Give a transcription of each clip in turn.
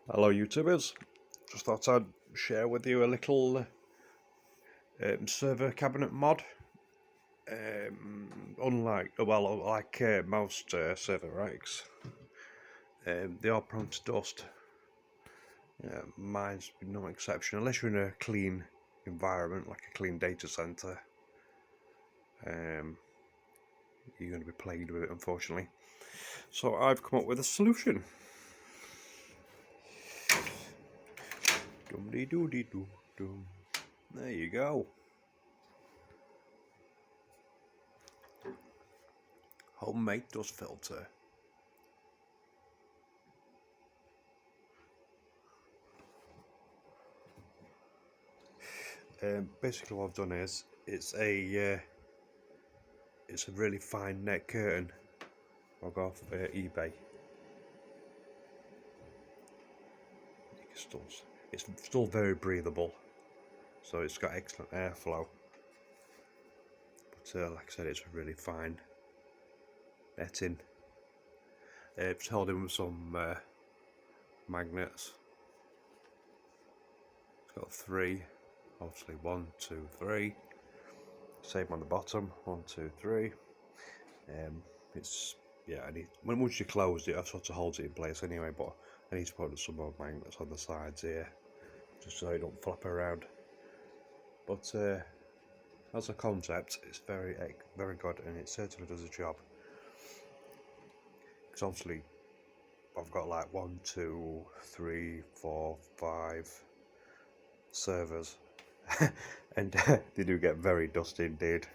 Hello YouTubers, just thought I'd share with you a little server cabinet mod. Like most server racks, they are prone to dust. Mine's no exception, unless you're in a clean environment like a clean data center. You're going to be plagued with it, unfortunately. So I've come up with a solution. Dum-dee-doo-dee-doo-dum. There you go. Homemade dust filter. Basically what I've done is it's a really fine net curtain. I'll go off eBay. It's still very breathable, so it's got excellent airflow. But like I said, it's a really fine netting. It's held in with some magnets. It's got three, obviously 1, 2, 3. Same on the bottom, 1, 2, 3. Once you close it, that sort of holds it in place anyway. But I need to put some more magnets on the sides here, just so it don't flap around. But as a concept, it's very good, and it certainly does the job. Because obviously, I've got like 1, 2, 3, 4, 5 servers, and they do get very dusty indeed.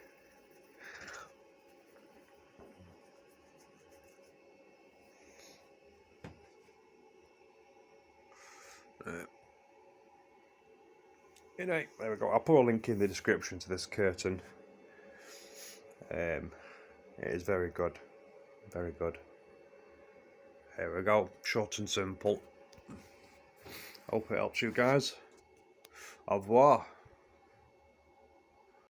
Anyway, there we go. I'll put a link in the description to this curtain. It is very good, very good. There we go, short and simple. Hope it helps you guys. Au revoir.